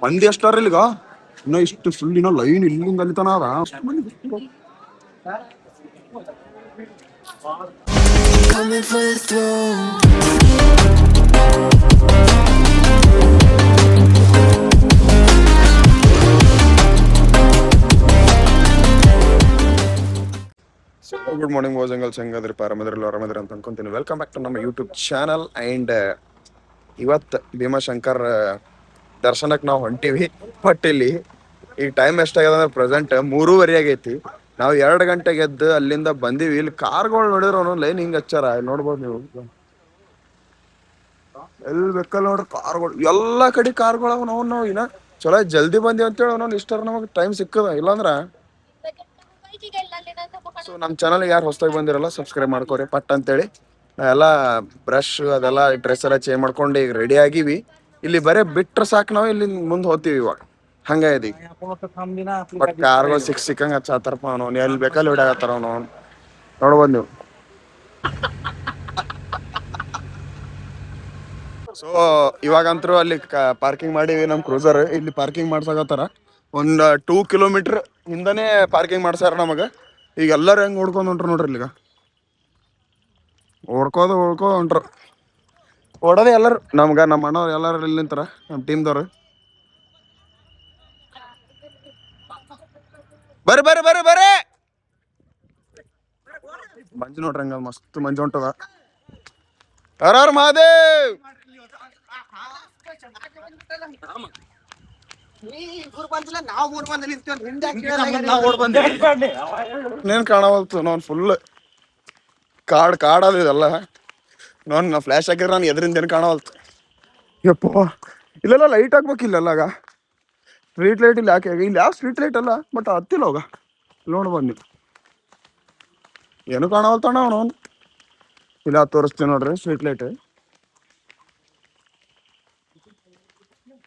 ಮಂದಿ ಎಷ್ಟಾರ ಇಲ್ಲಿಗ ಇನ್ನ ಇಷ್ಟು ಫುಲ್ ಇನ್ನೂ ಲೈನ್ ಇಲ್ಲಿಂದ ಅಲ್ಲಿ ತನ ಅದ. Coming for the throne. Good morning boys and girls, ಹೆಂಗದ್ರಿ ಆರಾಮದ್ರಿ ಅಂತ ಅನ್ಕೊಂತೀನಿ. ವೆಲ್ಕಮ್ ಬ್ಯಾಕ್ ಟು ನಮ್ಮ ಯೂಟ್ಯೂಬ್ ಚಾನಲ್. ಆ್ಯಂಡ್ ಇವತ್ತು ಭೀಮಾಶಂಕರ್ ದರ್ಶನಕ್ಕೆ ನಾವು ಹೊಂಟೀವಿ. ಬಟ್ ಇಲ್ಲಿ ಈಗ ಟೈಮ್ ಎಷ್ಟಾಗ್ಯದ ಅಂದ್ರೆ ಪ್ರೆಸೆಂಟ್ 3:30 ಆಗೈತಿ. ನಾವು 2 ಗಂಟೆಗೆ ಎದ್ದು ಅಲ್ಲಿಂದ ಬಂದೀವಿ. ಇಲ್ಲಿ ಕಾರ್ಗಳು ನೋಡಿದ್ರೆ ಅವನು ಲೈನ್ ಹಿಂಗೆ ಹಚ್ಚಾರ, ನೋಡ್ಬೋದು ನೀವು. ಎಲ್ಲಿ ಬೇಕಲ್ಲ ನೋಡ್ರಿ ಕಾರ್ಗಳು, ಎಲ್ಲ ಕಡೆ ಕಾರ್ಗಳು. ನಾವು ಇನ್ನ ಚಲೋ ಜಲ್ದಿ ಬಂದೀವಿ ಅಂತೇಳಿ ಅವನೊಂದು ಇಷ್ಟರ ನಮಗೆ ಟೈಮ್ ಸಿಕ್ಕದ. ಇಲ್ಲಾಂದ್ರ ಸೊ ನಮ್ಮ ಚಾನಲ್ಗೆ ಯಾರು ಹೊಸದಾಗಿ ಬಂದಿರಲ್ಲ ಸಬ್ಸ್ಕ್ರೈಬ್ ಮಾಡ್ಕೋರಿ ಪಟ್ ಅಂತೇಳಿ. ಎಲ್ಲ ಬ್ರಷ್ ಅದೆಲ್ಲ ಡ್ರೆಸ್ ಎಲ್ಲ ಚೇಂಜ್ ಮಾಡ್ಕೊಂಡು ಈಗ ರೆಡಿ ಆಗಿವಿ. ಇಲ್ಲಿ ಬರೇ ಬಿಟ್ರೆ ಸಾಕು, ನಾವು ಇಲ್ಲಿ ಮುಂದೆ ಹೋಗ್ತೀವಿ ಇವಾಗ. ಹಂಗಾಗಿ ಬಟ್ ಕಾರ್ಗಳು ಸಿಕ್ಕಂಗೆ ಹಚ್ಚಾತಾರಪ್ಪ ಅವನು. ಎಲ್ಲಿ ಬೇಕಲ್ಲಿ ಹೊಡ್ಯಾಗತ್ತಾರ ಅವನು. ನೋಡ್ಬೋದು ನೀವು. ಸೊ ಇವಾಗಂತರೂ ಅಲ್ಲಿ ಪಾರ್ಕಿಂಗ್ ಮಾಡೀವಿ ನಮ್ಮ ಕ್ರೂಸರ್. ಇಲ್ಲಿ ಪಾರ್ಕಿಂಗ್ ಮಾಡ್ಸಕತ್ತಾರ. ಒಂದು 2 ಕಿಲೋಮೀಟರ್ ಹಿಂದನೇ ಪಾರ್ಕಿಂಗ್ ಮಾಡ್ಸಾರ ನಮಗೆ. ಈಗ ಎಲ್ಲರೂ ಹೆಂಗೆ ಓಡ್ಕೊಂಡು ಹೊಂಟ್ರು ನೋಡ್ರಿ. ಇಲ್ಲಿಗ ಓಡ್ಕೋದು ಹೊಂಟ್ರು. ಓಡೋದೇ ಎಲ್ಲರೂ ನಮ್ಗೆ, ನಮ್ಮ ಅಣ್ಣವ್ರು ಎಲ್ಲರೂ ಇಲ್ಲಿ ನಿಂತಾರ, ನಮ್ಮ ಟೀಮ್ದವ್ರು. ಬರ್ರಿ ಬರ್ರಿ ಬರ್ರಿ ಬರ್ರಿ. ಮಂಜು ನೋಡ್ರಿ ಹಂಗ ಮಸ್ತ್ ಮಂಜು ಹೊಂಟದ. ಹರ ಮಹಾದೇವ್. ಏನ್ ಕಾಣವಲ್ತು ನಾನು. ಫುಲ್ ಕಾಡ್ ಇದೆಲ್ಲ. ನಾ ಫ್ಲಾಶ್ ಹಾಕಿದ್ರೆ ನಾನು ಎದ್ರಿಂದ ಏನು ಕಾಣವಲ್ತು. ಯಪ್ಪ, ಇಲ್ಲೆಲ್ಲ ಲೈಟ್ ಹಾಕ್ಬೇಕು. ಇಲ್ಲೆಲ್ಲಾಗ ಸ್ಟ್ರೀಟ್ ಲೈಟ್ ಇಲ್ಲಿ ಯಾಕೆ? ಇಲ್ಲಿ ಯಾವ ಸ್ಟ್ರೀಟ್ ಲೈಟ್ ಅಲ್ಲ, ಬಟ್ ಹತ್ತಿಲ್ಲ ಹೋಗ. ನೋಡಿ ಬನ್ನಿ, ಏನು ಕಾಣವಲ್ತಣ್ಣ ಅವನು. ಇಲ್ಲ ತೋರಿಸ್ತೀವಿ ನೋಡ್ರಿ ಸ್ಟ್ರೀಟ್ ಲೈಟ್.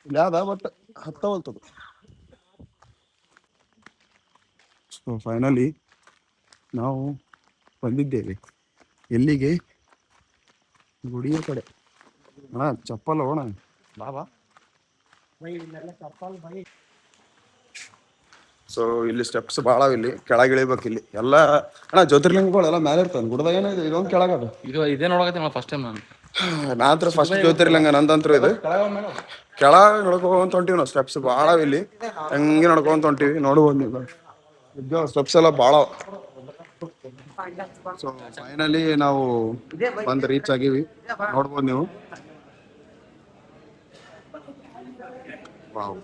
ಇಲ್ಲ ಅದ, ಬಟ್ ಹತ್ತವಲ್ತದು. ಸೊ ಫೈನಲಿ ನಾವು ಬಂದಿದ್ದೇವೆ. ಎಲ್ಲಿಗೆ? ಗುಡಿಯ ಕಡೆ. ಅಣ್ಣ ಚಪ್ಪಲ್ ಹೋಣ ಬಾಬಾ. ಸೊ ಇಲ್ಲಿ ಸ್ಟೆಪ್ಸ್ ಭಾಳ. ಇಲ್ಲಿ ಕೆಳಗೆ ಇಳಿಬೇಕು. ಇಲ್ಲಿ ಎಲ್ಲ ಅಣ್ಣ ಜ್ಯೋತಿರ್ಲಿಂಗಗಳೆಲ್ಲ ಮೇಲೆ ಇರ್ತಾನೆ. ಗುಡ್ದಾಗ ಏನಿದೆ ಇದೊಂದು ಕೆಳಗದು. ಇದೇ ನೋಡಕತ್ತೀನಿ ಫಸ್ಟ್ ಟೈಮ್ ನಾನಂತರ ಫಸ್ಟ್ ಜ್ಯೋತಿರ್ಲಿಂಗ ನಂದಂತ್ರು ಇದು. ಕೆಳಗೆ ನಡ್ಕೊಂತ ಹೊಂಟಿವಿ ನಾವು. ಸ್ಟೆಪ್ಸ್ ಭಾಳ ಇಲ್ಲಿ, ಹಂಗೆ ನಡ್ಕೊಂತ ಹೊಂಟಿವಿ. ನೋಡ್ಬೋದು ನೀವು ಸ್ಟೆಪ್ಸ್ ಎಲ್ಲ ಭಾಳ. ಸೊ ಫೈನಲಿ ನಾವು ಬಂದು ರೀಚ್ ಆಗೀವಿ. ನೋಡ್ಬೋದು ನೀವು. ವಾವ್.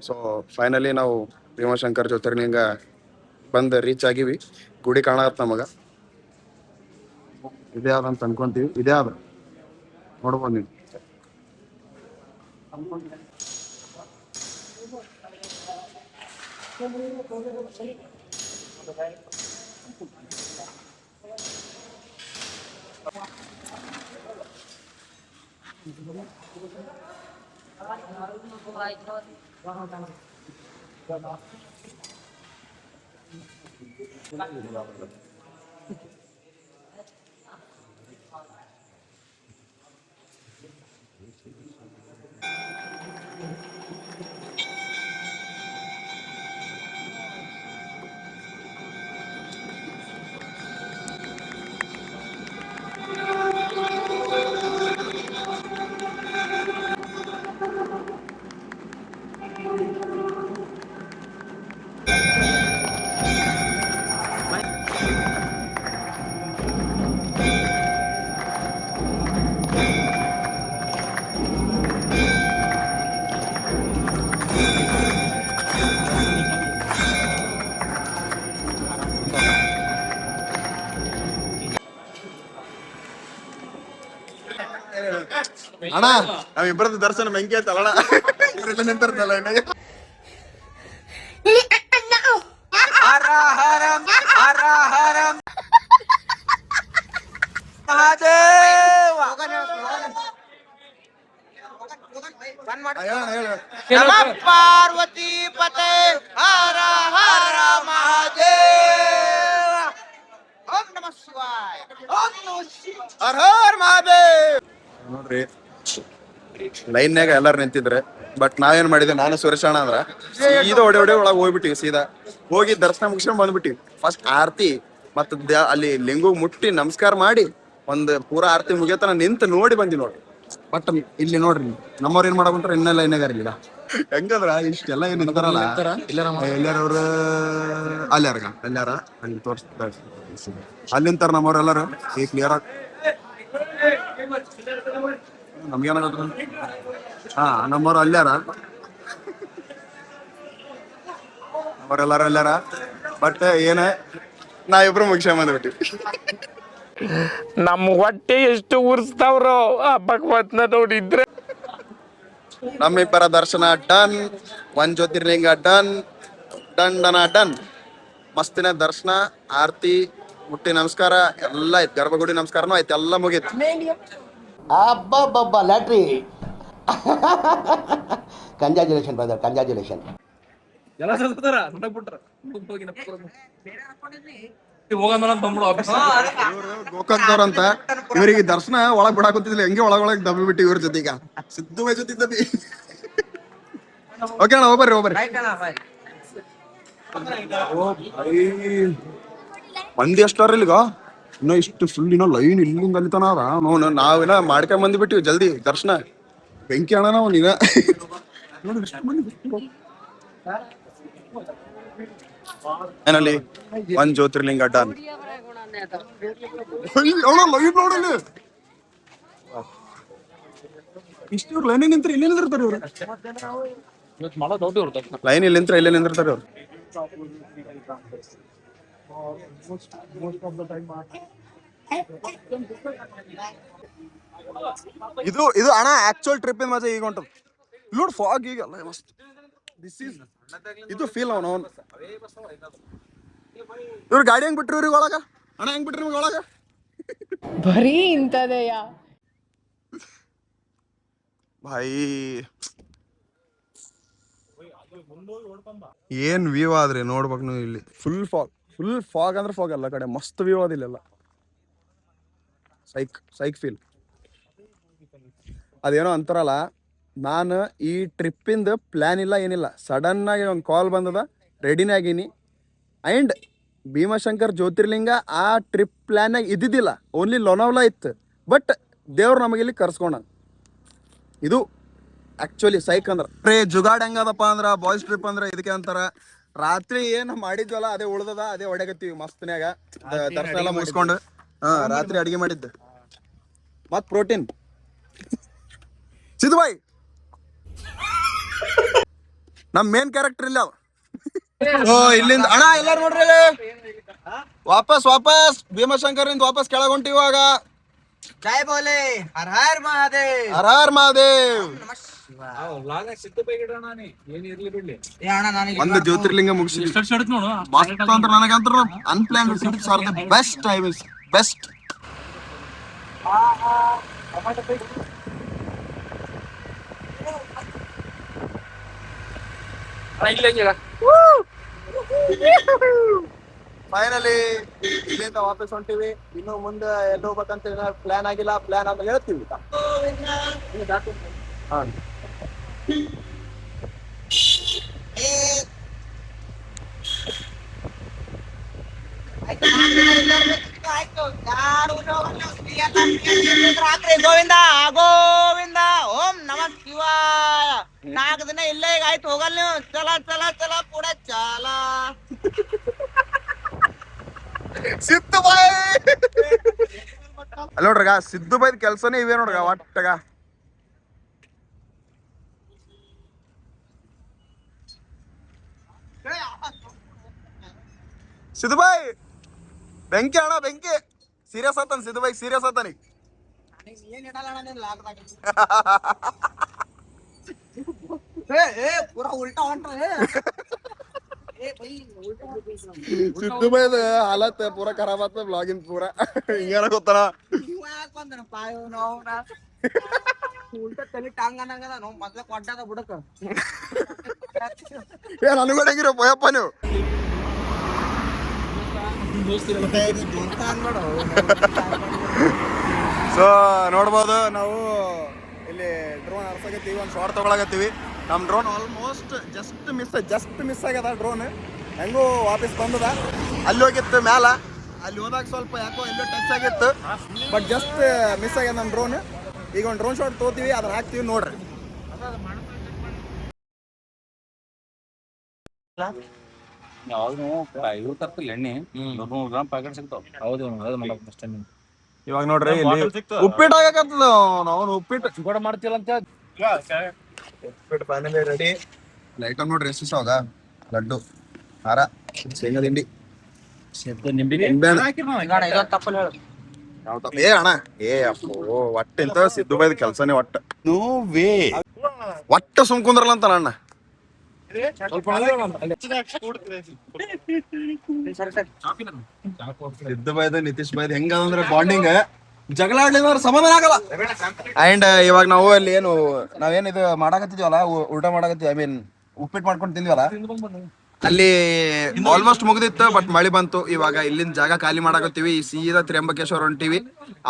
ಸೊ ಫೈನಲಿ ನಾವು ಭೀಮಾಶಂಕರ್ ಜ್ಯೋತಿರ್ಲಿಂಗ ಬಂದು ರೀಚ್ ಆಗಿವಿ. ಗುಡಿ ಕಾಣತ್ತ ನಮಗ. ಇದೇ ಆದಂತ ಅನ್ಕೊಂತೀವಿ. ಇದೇ ಆದ, ನೋಡ್ಬೋದು ನೀವು. ಅಣ್ಣ ನಾವಿಬ್ಬರದ್ದು ದರ್ಶನ ಮೆಂಕಿ ಆಯ್ತಲ್ಲ ಇವರೆಲ್ಲ ನಿಂತಿರ್ತಲ್ಲ. ಪಾರ್ವತಿ ಪತೆ ಹರ ಹರ ಮಹಾದೇವ. ಓಂ ನಮಃ ಶಿವಾಯ. ಹರ ಹರ ಮಹಾದೇವ್. ನೋಡ್ರಿ ಲೈನ್ಯಾಗ ಎಲ್ಲಾರು ನಿಂತಿದ್ರೆ, ಬಟ್ ನಾವೇನ್ ಮಾಡಿದ್ವಿ, ನಾನು ಸುರೇಶ್ ಅಣ್ಣ ಅಂದ್ರ ಸೀದಾ ಹೊಡೆ ಒಳಗೆ ಹೋಗ್ಬಿಟ್ಟಿವಿ. ಸೀದಾ ಹೋಗಿ ದರ್ಶನ ಮುಗಿಸ್ಕೊಂಡ್ ಬಂದ್ಬಿಟ್ಟಿವಿ. ಫಸ್ಟ್ ಆರತಿ ಮತ್ತ ಅಲ್ಲಿ ಲಿಂಗು ಮುಟ್ಟಿ ನಮಸ್ಕಾರ ಮಾಡಿ ಒಂದ್ ಪೂರಾ ಆರತಿ ಮುಗಿಯತನ ನಿಂತು ನೋಡಿ ಬಂದಿ ನೋಡ್ರಿ. ಬಟ್ ಇಲ್ಲಿ ನೋಡ್ರಿ ನಮ್ಮವ್ರ ಏನ್ ಮಾಡಕಂತಾರ ಇನ್ನೇ ಲೈನ್ಯಾಗ ಇಲ್ಲ. ಹೆಂಗಂದ್ರ ಇಷ್ಟೆಲ್ಲ ಏನ್ ನಿಂತಾರಲ್ಲ, ಎಲ್ಲಾರವ್ರ ಎಲ್ಲಾರ ಅಲ್ಲಿ ತೋರಿಸ್ತಾರೆ, ಅಲ್ಲಿ ನಿಂತಾರ ನಮ್ಮವ್ರೆಲ್ಲಾರು. ಈ ಕ್ಲಿಯರ್ ಆಗಿ ನಮ್ಗೇನ ಹಾ ನಮ್ಮವ್ರು ಅಲ್ಲಾರ, ನಮ್ಮವ್ರೆಲ್ಲಾರು ಅಲ್ಲಾರ. ಬಟ್ ಏನ ನಾ ಇಬ್ರು ಮುಗಿಸ್ಕೊಂಡ್ ಬಂದ್ಬಿಟ್ಟಿವಿ. ನಮ್ ಹೊಟ್ಟೆ ಎಷ್ಟು ಉರ್ಸ್ತಾವ್ರೋ ಆ ಭಗವತ್ನ ನೋಡಿದ್ರೆ. ನಮ್ಮಿಬ್ಬರ ದರ್ಶನ ಡನ್, ಒಂದ್ ಜ್ಯೋತಿರ್ಲಿಂಗ ಡನ್ ಡನ್ ಡನ ಡನ್. ಮಸ್ತಿನ ದರ್ಶನ, ಆರತಿ, ಮುಟ್ಟಿ ನಮಸ್ಕಾರ ಎಲ್ಲ ಐತ್. ಗರ್ಭಗುಡಿ ನಮಸ್ಕಾರನೂ ಆಯ್ತು, ಎಲ್ಲ ಮುಗೀತು. ಅಬ್ಬಬ್ಬಬ್ಬ ಲ್ಯಾಟ್ರಿ. Congratulation brother, congratulation. ಗೋಕಾಕ್ದವ್ರಂತ ಇವರಿಗೆ ದರ್ಶನ ಒಳಗ್ ಬಿಡಾಕುತ್ತಿದ್ಲಿ, ಹೆಂಗೆ ಒಳಗೊಳಗ್ ದಬ್ಬಿ ಬಿಟ್ಟು ಇವ್ರ ಜೊತೆಗ ಸಿದ್ದು ಬೈ ಜೊತೆ ದಬ್ಬಿ. ಓಕೆ ಅಣ್ಣ, ಹೋಗ್ಬರ್ರಿ ಹೋಗ್ಬರ್ರಿ. ಮಂದಿ ಎಷ್ಟಾರ ಇಲ್ಲಿಗ ಇನ್ನೂ ಇಷ್ಟು ಫುಲ್ ಇನ್ನೂ ಲೈನ್ ಇಲ್ಲಿಂದ ಅಲ್ಲಿತನ ಅದ. ನಾವೇನ ಮಾಡ್ಕೊಂಡ್ ಬಂದ್ಬಿಟ್ಟಿವಿ ಜಲ್ದಿ ದರ್ಶನ. ಬೆಂಕಿ ಅಣ್ಣ ನಾವು ನೀನ ಏನಲ್ಲಿ ಒಂದ್ ಜ್ಯೋತಿರ್ಲಿಂಗ ಡನ್. ನೋಡಲಿ ಇಷ್ಟು ಲೈನ್ ನಿಂತ್ರೆ ಇಲ್ಲಿ ನಿಂದಿರ್ತಾರೆ ಇವ್ರು. ಲೈನ್ ಇಲ್ಲಿ ನಿಂತ್ರೆ ಇಲ್ಲೇ ನಿಂದಿರ್ತಾರೆ ಅವ್ರು. ಇದು ಇದು ಅಣ್ಣ ಆಕ್ಚುಯಲ್ ಟ್ರಿಪ್ ಇನ್ ಮಜಾ ಈಗ ಹೊಂಟದ. ಲೋಡ್ ಫಾಗ್ ಈಗ ಮಸ್ತ್. ದಿಸ್ ಈಸ್ ಇದು ಫೀಲ್ ಅವನು ಇವ್ರು ಗಾಡಿ ಹೆಂಗ್ ಬಿಟ್ರಿ ಇವ್ರಿಗೆ ಒಳಗ? ಅಣ್ಣ ಹೆಂಗ್ ಬಿಟ್ರಿ ನಿಮ್ಗೆ ಒಳಗ? ಬರೀ ಇಂಥದೆಯ ಭಾಯಿ ಏನ್ ವ್ಯೂ ಆದ್ರಿ ನೋಡ್ಬೇಕು ನೀವು. ಇಲ್ಲಿ ಫುಲ್ ಫಾಗ್ ಅಂದ್ರೆ ಫಾಗ್ ಎಲ್ಲ ಕಡೆ ಮಸ್ತ್ ವ್ಯೂ ಆದ ಇಲ್ಲೆಲ್ಲ. ಸೈಕ್ ಫೀಲ್. ಅದೇನೋ ಅಂತಾರಲ್ಲ, ನಾನು ಈ ಟ್ರಿಪ್ಪಿಂದ ಪ್ಲ್ಯಾನ್ ಇಲ್ಲ ಏನಿಲ್ಲ, ಸಡನ್ ಆಗಿ ಒಂದು ಕಾಲ್ ಬಂದದ, ರೆಡಿನೇ ಆಗೀನಿ. ಆ್ಯಂಡ್ ಭೀಮಾಶಂಕರ್ ಜ್ಯೋತಿರ್ಲಿಂಗ ಆ ಟ್ರಿಪ್ ಪ್ಲ್ಯಾನಾಗ ಇದ್ದಿದ್ದಿಲ್ಲ, ಓನ್ಲಿ ಲೋನಾವ್ಲಾ ಇತ್ತು. ಬಟ್ ದೇವ್ರು ನಮಗಿಲ್ಲಿ ಕರ್ಸ್ಕೊಂಡ. ಇದು ಆ್ಯಕ್ಚುಲಿ ಸೈಕ್ ಅಂದ್ರೆ ಜುಗಾಡ್ ಹೆಂಗದಪ್ಪ ಅಂದ್ರೆ, ಬಾಯ್ಸ್ ಟ್ರಿಪ್ ಅಂದ್ರೆ ಇದಕ್ಕೆ ಅಂತಾರ. ರಾತ್ರಿ ಏನು ಮಾಡಿದ್ವಲ್ಲ ಅದೇ ಉಳ್ದದ, ಅದೇ ಹೊಡೆಗತ್ತೀವಿ ಮಸ್ತ್ನ್ಯಾಗ. ದರ್ಶನ ಎಲ್ಲ ಮುಗಿಸ್ಕೊಂಡು ರಾತ್ರಿ ಅಡಿಗೆ ಮಾಡಿದ್ದು ಮತ್ ಪ್ರೋಟೀನ್. ಸಿದ್ದು ಬಾಯ್ ನಮ್ ಮೇನ್ ಕ್ಯಾರೆಕ್ಟರ್ ಇಲ್ಲ. ಇಲ್ಲಿಂದ ಅಣ್ಣ ಎಲ್ಲಾರು ನೋಡ್ರಿ, ವಾಪಸ್ ಭೀಮಾಶಂಕರಿಂದ ವಾಪಸ್ ಕೆಳಗ್ ಹೊಂಟಿವಿ. ಇವಾಗ ಜೈ ಬೋಲೆ ಹರ ಹರ ಮಹಾದೇವ್, ಹರ ಹರ ಮಹಾದೇವ್. ಒಂದು ಜ್ಯೋತಿರ್ಲಿಂಗ ಮುಗಿಸಿ ಮಸ್ತ್ ಅಂದ್ರೆ ನನಗಂತ unplan sits are the best. I will best. Finally ಇಲ್ಲಿಂದ ವಾಪಸ್ ಹೊಂಟಿವಿ. ಇನ್ನು ಮುಂದೆ ಎಲ್ಲಿ ಹೋಗ್ಬೇಕಂತ ಪ್ಲಾನ್ ಆಗಿಲ್ಲ, ಪ್ಲಾನ್ ಆದ್ಮೇಲೆ ಹೇಳ್ತೀವಿ. ಗೋವಿಂದ ಗೋವಿಂದ ಓಂ ನಮ ಶಿವಾಯ. 4 ದಿನ ಇಲ್ಲೇ ಈಗ ಆಯ್ತು, ಹೋಗಲ್ ನೀವು. ಚಲ ಚಲ ಚಲ ಪೂಡ ಚಾಲ. ಸಿದ್ದು ಬಾಯ್ ಅಲ್ಲ ನೋಡ್ರಗ, ಸಿದ್ದು ಬಾಯ್ದ ಕೆಲ್ಸನೇ ಇವೇ ನೋಡ್ಗ. ಒಟ್ಟಗ ಸಿದ್ದು ಬಾಯ್ ಬೆಂಕಿ ಅಣ್ಣ, ಬೆಂಕಿ. ಸೀರಿಯಸ್ ಆತಾನ ಸಿದ್ದು ಬಾಯ್, ಸೀರಿಯಸ್ ಆತಾನಿ. ಪೂರಾ ಉಲ್ಟಾ ಹೊಂಟ್ರ. ಸಿದ್ದು ಬಾಯ್ದ ಹಾಲತ್ ಪೂರಾ ಖರಾಬ್ ಆತ. ಬ್ಲಾಗಿನ್ ಪೂರಾ ಹಿಂಗಾರ ಗೊತ್ತಾನ. ಉಲ್ಟಾ ತಲೆ ಟಾಂಗ್ ಅನ್ನಂಗದ ನಾವು ಮೊದ್ಲ ಕೊಡ್ಡದ ಬುಡಕ. ನನಗೂ ಹೆಂಗಿರೋ ಪೋಯಪ್ಪ ನೀವು. ಸೊ ನೋಡ್ಬೋದು ನಾವು ಇಲ್ಲಿ ಡ್ರೋನ್ ಹರ್ಸಕತ್ತೀವಿ, ಒಂದು ಶಾರ್ಟ್ ತೊಗೊಳಕತ್ತೀವಿ. ನಮ್ಮ ಡ್ರೋನ್ ಆಲ್ಮೋಸ್ಟ್ ಜಸ್ಟ್ ಮಿಸ್ ಆಗ್ಯದ ಡ್ರೋನ್. ಹೆಂಗೂ ವಾಪಸ್ ಬಂದದ. ಅಲ್ಲಿ ಹೋಗಿತ್ತು ಮ್ಯಾಲ, ಅಲ್ಲಿ ಹೋದಾಗ ಸ್ವಲ್ಪ ಯಾಕೋ ಎಲ್ಲೋ ಟಚ್ ಆಗಿತ್ತು, ಬಟ್ ಜಸ್ಟ್ ಮಿಸ್ ಆಗ್ಯದ ನಮ್ಮ ಡ್ರೋನ್. ಈಗ ಒಂದು ಡ್ರೋನ್ ಶಾಟ್ ತೊಗೋತೀವಿ, ಅದನ್ನ ಹಾಕ್ತೀವಿ ನೋಡ್ರಿ. ಇವ್ರ ತರ್ತಿಲ್ಲ ಎಣ್ಣೆ 100 ಗ್ರಾಮ್ ಪ್ಯಾಕೆಟ್ ಸಿಗ್ತಾವ. ಹೌದು ಇವಾಗ ನೋಡ್ರಿ ಇಲ್ಲಿ ಉಪ್ಪಿಟ್ಟು ಆಗಕತ್ತದ. ನಾವು ಉಪ್ಪಿಟ್ಟು ಕೂಡ ಮಾಡ್ತಿಲ್ಲ ಅಂತ ಉಪ್ಪಿಟ್ಟು ಫೈನಲಿ ರೆಡಿ. ಲೈಟ್ ನೋಡ್ರಿ ಎಷ್ಟು ಹೌದಾ, ಲಡ್ಡು, ಖಾರ, ಶೇಂಗಾ ದಿಂಡಿ, ಏ ಅಣ್ಣ ಏ ಅಪ್ಪೋ ಒಟ್ಟಿಂತ ಸಿದ್ದು ಬೈದ ಕೆಲ್ಸನೇ ಒಟ್ಟ ನೋವೇ ಒಟ್ಟ ಸುಮ್ಕುಂದ್ರಲ್ಲ ಅಂತ ಅಣ್ಣ. ಸಿದ್ದು ಬೈದ ನಿತೀಶ್ ಬೈದ ಹೆಂಗಂದ್ರೆ ಬಾಂಡಿಂಗ್ ಜಗಳ ಆಡ್ಲಿಲ್ಲ ಸಮಾಧಾನ ಆಗಲ್ಲ. ಅಂಡ್ ಇವಾಗ ನಾವು ಅಲ್ಲಿ ನಾವೇನು ಇದು ಮಾಡಾಕತ್ತಿದ್ವಲ್ಲ, ಊಟ ಮಾಡಾಕತ್ತೀವಿ, ಐ ಮೀನ್ ಉಪ್ಪಿಟ್ಟು ಮಾಡ್ಕೊಂಡು ತಿಂದ್ವಲ್ಲ, ಅಲ್ಲಿ ಆಲ್ಮೋಸ್ಟ್ ಮುಗ್ದಿತ್ತು. ಬಟ್ ಮಳಿ ಬಂತು. ಇವಾಗ ಇಲ್ಲಿಂದ ಜಾಗ ಖಾಲಿ ಮಾಡಾಕತ್ತೀವಿ. ಸೀದಾ ತ್ರ್ಯಂಬಕೇಶ್ವರ ಹೊಂಟಿವಿ.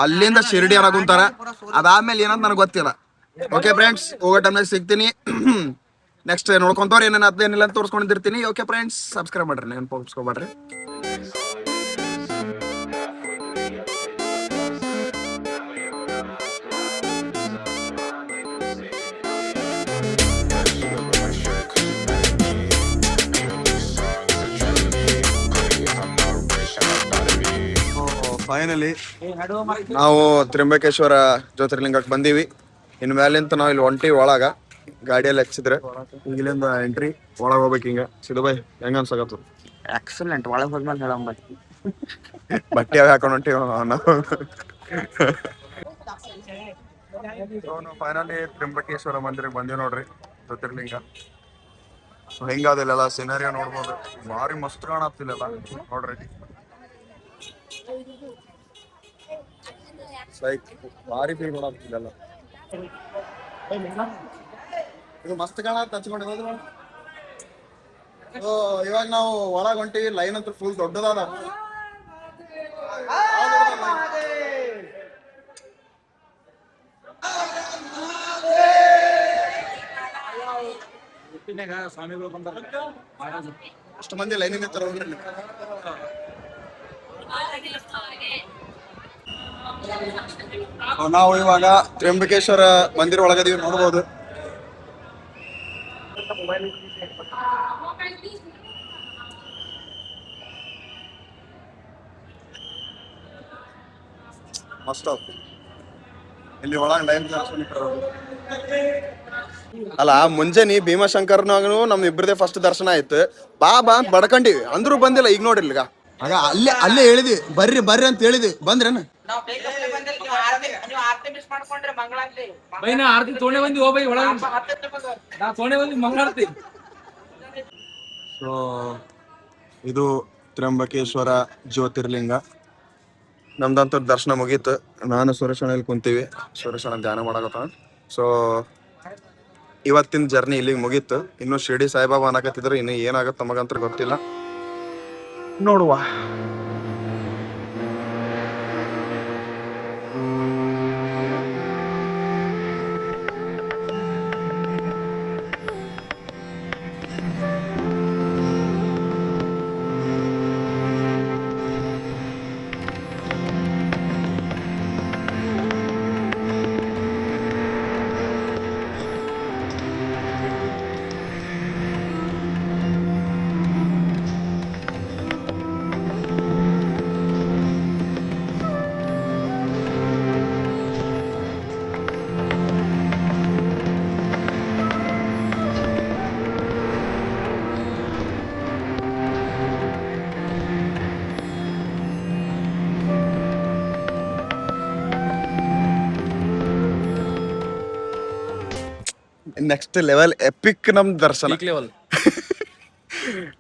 ಅಲ್ಲಿಂದ ಶಿರ್ಡಿ ಅನ್ನಕುಂತಾರ. ಅದಾದ್ಮೇಲೆ ಏನಂತ ನನಗೆ ಗೊತ್ತಿಲ್ಲ. ಓಕೆ ಫ್ರೆಂಡ್ಸ್, ಹೋಗೋ ಟೈಮ್ನಾಗ ಸಿಗ್ತೀನಿ. ನೆಕ್ಸ್ಟ್ ನೋಡ್ಕೊಂತವ್ರು ಏನೇನು ಅದೇನಿಲ್ಲ ಅಂತ ತೋರಿಸ್ಕೊಂಡಿರ್ತೀನಿ. ಓಕೆ ಫ್ರೆಂಡ್ಸ್, ಸಬ್ಸ್ಕ್ರೈಬ್ ಮಾಡ್ರಿ, ನೆನ್ಪೋಸ್ಕೊಬೇಡ್ರಿ. ಫೈನಲಿ ನಾವು ತ್ರ್ಯಂಬಕೇಶ್ವರ ಜ್ಯೋತಿರ್ಲಿಂಗಕ್ಕೆ ಬಂದೀವಿ. ಇನ್ನು ಮೇಲಿಂತ ನಾವು ಇಲ್ಲಿ ಹೊಂಟಿವಿ ಒಳಗ ಗಾಡಿಯಲ್ಲಿ ಹಚ್ಚಿದ್ರೆ. ಇಲ್ಲಿಂದ ಎಂಟ್ರಿ ಒಳಗೆ ಹೋಗ್ಬೇಕು. ಹಿಂಗ ಸಿದ್ದು ಬಾಯ್ ಹೆಂಗ ಅನ್ಸಕತ್ತು? ಎಕ್ಸಲೆಂಟ್. ಒಳಗೆ ಹೋದ್ಮೇಲೆ ಹೇಳಂಬ ಬಟ್ಟೆ ಯಾವ ಹಾಕೊಂಡು ಹೊಂಟಿವಿ ನಾವು. ಫೈನಲಿ ತ್ರ್ಯಂಬಕೇಶ್ವರ ಮಂದಿರಕ್ಕೆ ಬಂದೀವಿ ನೋಡ್ರಿ, ಜ್ಯೋತಿರ್ಲಿಂಗ. ಸೊ ಹೆಂಗಾದಿಲ್ಲ ಸಿನಾರಿಯೋ ನೋಡ್ಬೋದು, ಭಾರಿ ಮಸ್ತ್ ಕಾಣತ್ತಿಲ್ಲ ನೋಡ್ರಿ. ಭಾರಿ ಫೀಲ್ ಮಾಡತ್ತಿಲ್ಲ, ಇದು ಮಸ್ತ್ ಕಾಣತ್ ಹಚ್ಕೊಂಡಿರೋದು. ಇವಾಗ ನಾವು ಒಳಗ್ ಹೊಂಟಿವಿ. ಲೈನ್ ಅಂತೂ ಫುಲ್ ದೊಡ್ಡದಾದ. ಸ್ವಾಮಿಗಳು ಬಂದಾರ, ಅಷ್ಟು ಮಂದಿ ಲೈನಿಂಗ್ ನಿಂತಾರ. ನಾವು ಇವಾಗ ತ್ರ್ಯಂಬಕೇಶ್ವರ ಮಂದಿರ ಒಳಗದೀವಿ, ನೋಡ್ಬೋದು. ಮಸ್ತ್ ಇಲ್ಲಿ ಒಳಗ ಲೈನ್ ಅಲ್ಲ. ಮುಂಜಾನೆ ಭೀಮಾಶಂಕರ್ನಾಗನು ನಮ್ ಇಬ್ಬರದೇ ಫಸ್ಟ್ ದರ್ಶನ ಆಯ್ತು. ಬಾ ಅಂತ ಬಡ್ಕೊಂಡಿವಿ, ಅಂದ್ರೂ ಬಂದಿಲ್ಲ. ಈಗ ನೋಡ್ರಿ ಈಗ ಆಗ ಅಲ್ಲೇ ಹೇಳಿದ್ವಿ, ಬರ್ರಿ ಅಂತ ಹೇಳಿದ್ವಿ. ಬಂದ್ರೇನ? ಆರತಿ ತೋಣೆ ಬಂದಿ ಹೋಗ್ಬೈ ಒಳಗೆ, ನಾ ತೋಣೆ ಬಂದಿ ಮಂಗಳಾರತಿ. ಸೊ ಇದು ತ್ರ್ಯಂಬಕೇಶ್ವರ ಜ್ಯೋತಿರ್ಲಿಂಗ. ನಮ್ದಂತೂ ದರ್ಶನ ಮುಗೀತು. ನಾನು ಸುರೇಶಣ್ಣಲ್ಲಿ ಕುಂತೀವಿ. ಸುರೇಶಣ್ಣ ಧ್ಯಾನ ಮಾಡಕತ್ತ. ಸೊ ಇವತ್ತಿನ ಜರ್ನಿ ಇಲ್ಲಿಗೆ ಮುಗೀತು. ಇನ್ನು ಶಿರ್ಡಿ ಸಾಯಿಬಾಬಾ ಅನ್ನಕತ್ತಿದ್ರು. ಇನ್ನು ಏನಾಗತ್ತೆ ನಮಗಂತ ಗೊತ್ತಿಲ್ಲ, ನೋಡುವ. ನೆಕ್ಸ್ಟ್ ಲೆವೆಲ್ ಎಪಿಕ್ ನಮ್ ದರ್ಶನ.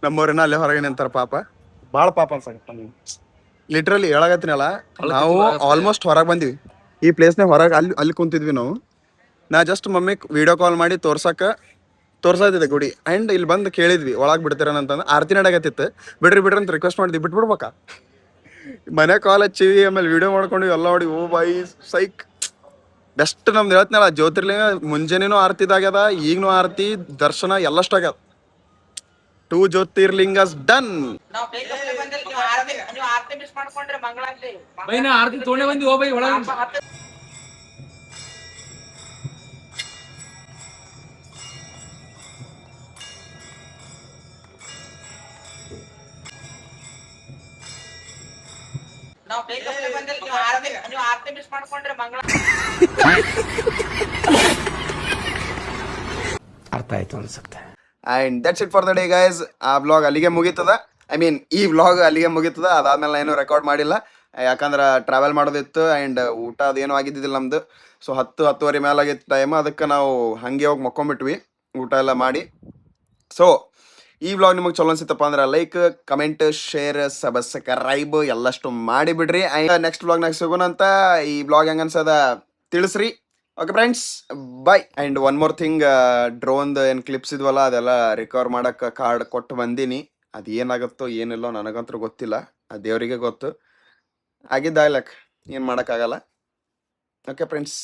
ನಮ್ಮವ್ರನ್ನ ಅಲ್ಲೇ ಹೊರಗೆ ನಿಂತಾರ. ಪಾಪ ಬಾಳ ಪಾಪ ಅನ್ಸಕತ್ತ. ಲಿಟ್ರಲಿ ಹೇಳಾಗತ್ತೀನಲ್ಲ, ನಾವು ಆಲ್ಮೋಸ್ಟ್ ಹೊರಗೆ ಬಂದಿವಿ. ಈ ಪ್ಲೇಸ್ನೇ ಹೊರಗೆ ಅಲ್ಲಿ ಕುಂತಿದ್ವಿ ನಾವು. ನಾ ಜಸ್ಟ್ ಮಮ್ಮಿಗೆ ವಿಡಿಯೋ ಕಾಲ್ ಮಾಡಿ ತೋರ್ಸಕ್ಕ ತೋರ್ಸಾತಿದೆ ಗುಡಿ ಆ್ಯಂಡ್ ಇಲ್ಲಿ ಬಂದು ಕೇಳಿದ್ವಿ ಒಳಗೆ ಬಿಡ್ತೀರನಂತಂದು ಆರತಿ ನಡಗತ್ತಿತ್ತು ಬಿಡ್ರಿ ಅಂತ ರಿಕ್ವೆಸ್ಟ್ ಮಾಡಿದ್ವಿ ಬಿಟ್ಬಿಡ್ಬೇಕಾ ಮನೆ ಕಾಲ್ ಹಚ್ಚಿವಿ ಆಮೇಲೆ ವಿಡಿಯೋ ಮಾಡ್ಕೊಂಡು ಎಲ್ಲ ನೋಡಿ ಓ ಬಾಯಿ ಸೈಕ್ ಬೆಸ್ಟ್ ನಮ್ದು ಹೇಳ್ತೀನಲ್ಲ ಜ್ಯೋತಿರ್ಲಿಂಗ ಮುಂಜಾನೆನೂ ಆರ್ತಿದಾಗ್ಯದ ಈಗನೂ ಆರತಿ ದರ್ಶನ ಎಲ್ಲಷ್ಟಾಗ್ಯದ 2 ಜ್ಯೋತಿರ್ಲಿಂಗಸ್ ಡನ್. ಬೈ ನಾ ಆರ್ತಿ ತೊಗೊಂಡೆ ಬಂದಿ ಓ ಬೈ ಒಳಗೆ ಅರ್ಥ ಆಯ್ತು ಅನ್ಸುತ್ತೆ. And that's it for the day guys. ಆ ವ್ಲಾಗ್ ಅಲ್ಲಿಗೆ ಮುಗೀತದ. ಐ ಮೀನ್ ಈ ವ್ಲಾಗ್ ಅಲ್ಲಿಗೆ ಮುಗೀತದ. ಅದಾದ್ಮೇಲೆ ನಾನು ಏನೂ ರೆಕಾರ್ಡ್ ಮಾಡಿಲ್ಲ, ಯಾಕಂದ್ರೆ ಟ್ರಾವೆಲ್ ಮಾಡೋದಿತ್ತು ಆ್ಯಂಡ್ ಊಟ ಅದೇನೂ ಆಗಿದ್ದಿಲ್ಲ ನಮ್ದು. ಸೊ 10-10:30 ಮೇಲೆ ಆಗಿತ್ತು ಟೈಮ್, ಅದಕ್ಕೆ ನಾವು ಹಾಗೆ ಹೋಗಿ ಮಕ್ಕೊಂಬಿಟ್ವಿ ಊಟ ಎಲ್ಲ ಮಾಡಿ. ಸೊ ಈ ವ್ಲಾಗ್ ನಿಮಗೆ ಚಲೋ ಅನ್ಸಿತ್ತಪ್ಪ ಅಂದ್ರೆ ಲೈಕ್, ಕಮೆಂಟ್, ಶೇರ್, ಸಬ್ಸ್ಕ್ರೈಬ್ ಎಲ್ಲಷ್ಟು ಮಾಡಿಬಿಡ್ರಿ. ನೆಕ್ಸ್ಟ್ ವ್ಲಾಗ್ನಾಗ ಸಿಗೋಣ ಅಂತ. ಈ ವ್ಲಾಗ್ ಹೆಂಗೆ ಅನ್ಸದ ತಿಳಿಸ್ರಿ. Okay friends, bye. And one more thing, ಡ್ರೋನ್ದು ಏನು ಕ್ಲಿಪ್ಸ್ ಇದ್ವಲ್ಲ ಅದೆಲ್ಲ ರಿಕವರ್ ಮಾಡೋಕ್ಕೆ ಕಾರ್ಡ್ ಕೊಟ್ಟು ಬಂದೀನಿ. ಅದು ಏನಾಗುತ್ತೋ ಏನಿಲ್ಲೋ ನನಗಂತೂ ಗೊತ್ತಿಲ್ಲ, ಅದು ದೇವರಿಗೆ ಗೊತ್ತು. ಆಗಿದ್ದಾಗ್ಲಕ್ಕೆ ಏನು ಮಾಡೋಕ್ಕಾಗಲ್ಲ. Okay friends.